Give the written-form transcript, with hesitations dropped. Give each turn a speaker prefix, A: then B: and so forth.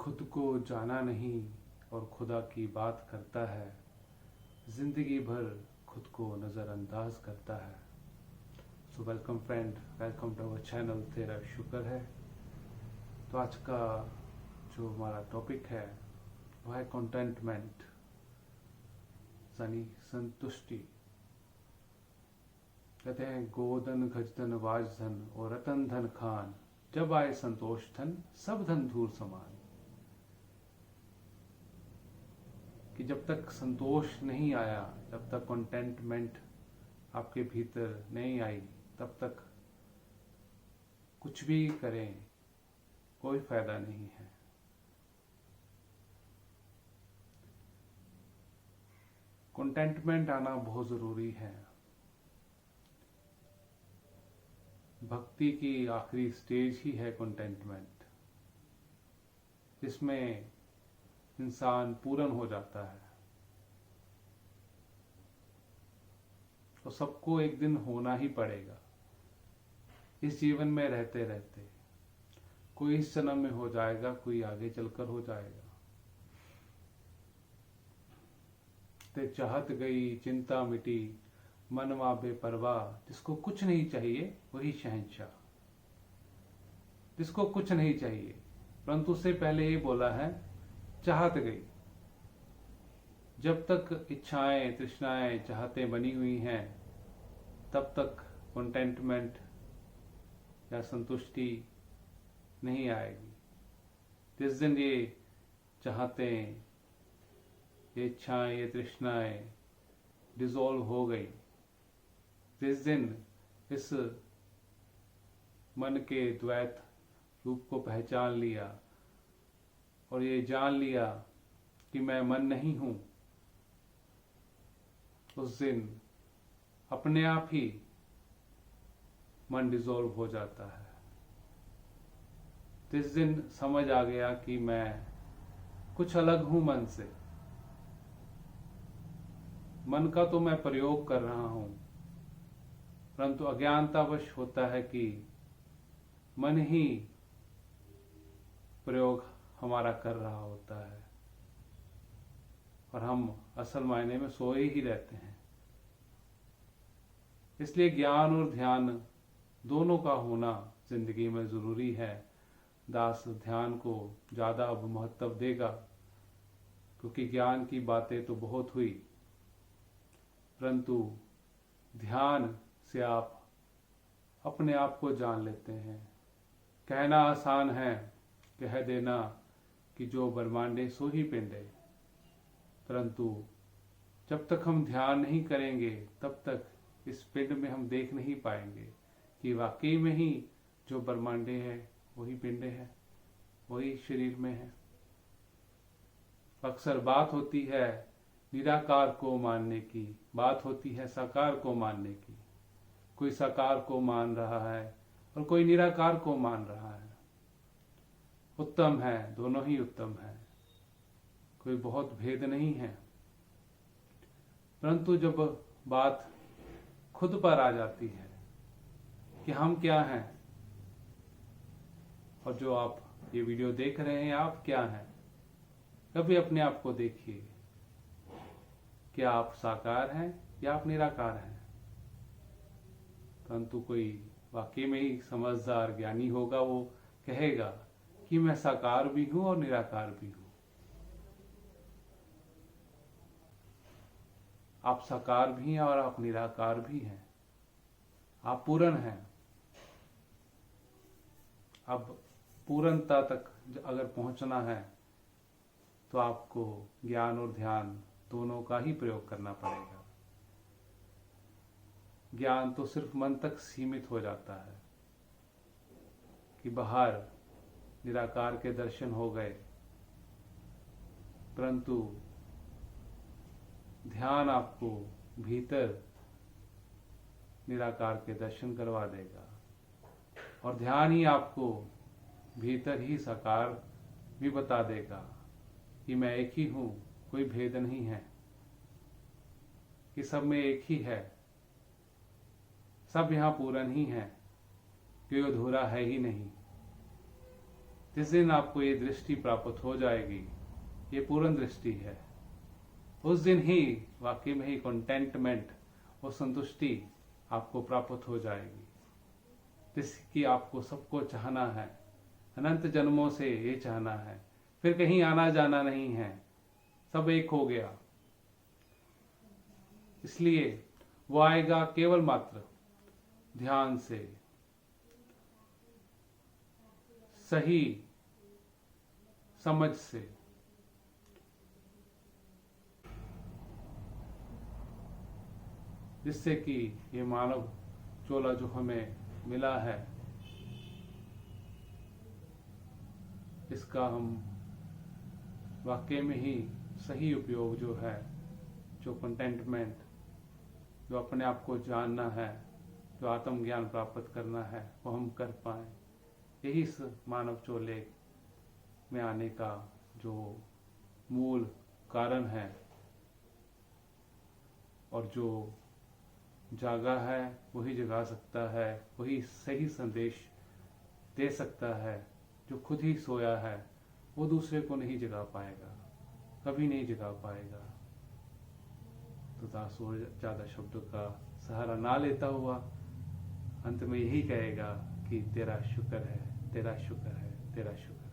A: खुद को जाना नहीं और खुदा की बात करता है, जिंदगी भर खुद को नज़रअंदाज करता है। So welcome friend, welcome to our channel तेरा शुक्र है। तो आज का जो हमारा टॉपिक है वह है कंटेंटमेंट, यानी संतुष्टि। कहते हैं गोधन गजधन वाजधन और रतन धन खान, जब आए संतोष धन सब धन धूल समान। कि जब तक संतोष नहीं आया, जब तक कंटेंटमेंट आपके भीतर नहीं आई, तब तक कुछ भी करें कोई फायदा नहीं है। कंटेंटमेंट आना बहुत जरूरी है। भक्ति की आखिरी स्टेज ही है कंटेंटमेंट, जिसमें इंसान पूर्ण हो जाता है। तो सबको एक दिन होना ही पड़ेगा। इस जीवन में रहते रहते कोई इस जन्म में हो जाएगा, कोई आगे चलकर हो जाएगा। ते चाहत गई चिंता मिटी, मनवा बेपरवाह, जिसको कुछ नहीं चाहिए वही शहंशाह। जिसको कुछ नहीं चाहिए, परंतु उससे पहले ही बोला है चाहत गई। जब तक इच्छाएं तृष्णाएं चाहतें बनी हुई हैं, तब तक कंटेंटमेंट या संतुष्टि नहीं आएगी। जिस दिन ये चाहतें, ये इच्छाएं, ये तृष्णाएं डिसॉल्व हो गई, जिस दिन इस मन के द्वैत रूप को पहचान लिया और ये जान लिया कि मैं मन नहीं हूं, उस दिन अपने आप ही मन डिसॉल्व हो जाता है। जिस दिन समझ आ गया कि मैं कुछ अलग हूं मन से, मन का तो मैं प्रयोग कर रहा हूं, परंतु अज्ञानतावश होता है कि मन ही प्रयोग हमारा कर रहा होता है और हम असल मायने में सोए ही रहते हैं। इसलिए ज्ञान और ध्यान दोनों का होना जिंदगी में जरूरी है। दास ध्यान को ज्यादा अब महत्व देगा, क्योंकि ज्ञान की बातें तो बहुत हुई, परंतु ध्यान से आप अपने आप को जान लेते हैं। कहना आसान है, कह देना कि जो ब्रह्मांडे सो ही पिंडे, परंतु जब तक हम ध्यान नहीं करेंगे तब तक इस पिंड में हम देख नहीं पाएंगे कि वाकई में ही जो ब्रह्मांडे है वही पिंडे है, वही शरीर में है। अक्सर बात होती है निराकार को मानने की, बात होती है साकार को मानने की। कोई साकार को मान रहा है और कोई निराकार को मान रहा है। उत्तम है, दोनों ही उत्तम है, कोई बहुत भेद नहीं है। परंतु जब बात खुद पर आ जाती है कि हम क्या हैं, और जो आप ये वीडियो देख रहे हैं आप क्या हैं, कभी अपने आप को देखिए। क्या आप साकार हैं या आप निराकार हैं? परंतु कोई वाकई में ही समझदार ज्ञानी होगा, वो कहेगा कि मैं साकार भी हूं और निराकार भी हूं। आप साकार भी हैं और आप निराकार भी हैं। आप पूर्ण हैं। अब पूर्णता तक अगर पहुंचना है तो आपको ज्ञान और ध्यान दोनों का ही प्रयोग करना पड़ेगा। ज्ञान तो सिर्फ मन तक सीमित हो जाता है कि बाहर निराकार के दर्शन हो गए, परंतु ध्यान आपको भीतर निराकार के दर्शन करवा देगा और ध्यान ही आपको भीतर ही साकार भी बता देगा कि मैं एक ही हूं, कोई भेद नहीं है, कि सब में एक ही है, सब यहां पूर्ण ही है, कोई अधूरा है ही नहीं। जिस दिन आपको ये दृष्टि प्राप्त हो जाएगी, ये पूर्ण दृष्टि है, उस दिन ही वाकई में ही कंटेंटमेंट और संतुष्टि आपको प्राप्त हो जाएगी, जिसकी आपको सबको चाहना है, अनंत जन्मों से ये चाहना है, फिर कहीं आना जाना नहीं है, सब एक हो गया। इसलिए वो आएगा केवल मात्र ध्यान से, सही समझ से, जिससे कि ये मानव चोला जो हमें मिला है, इसका हम वाकई में ही सही उपयोग जो है, जो कंटेंटमेंट, जो अपने आप को जानना है, जो आत्मज्ञान प्राप्त करना है, वो हम कर पाए। यही इस मानव चोले में आने का जो मूल कारण है, और जो जागा है वही जगा सकता है, वही सही संदेश दे सकता है। जो खुद ही सोया है वो दूसरे को नहीं जगा पाएगा, कभी नहीं जगा पाएगा। तो दास और ज्यादा शब्दों का सहारा ना लेता हुआ अंत में यही कहेगा कि तेरा शुक्र है, तेरा शुक्र है, तेरा शुक्र है।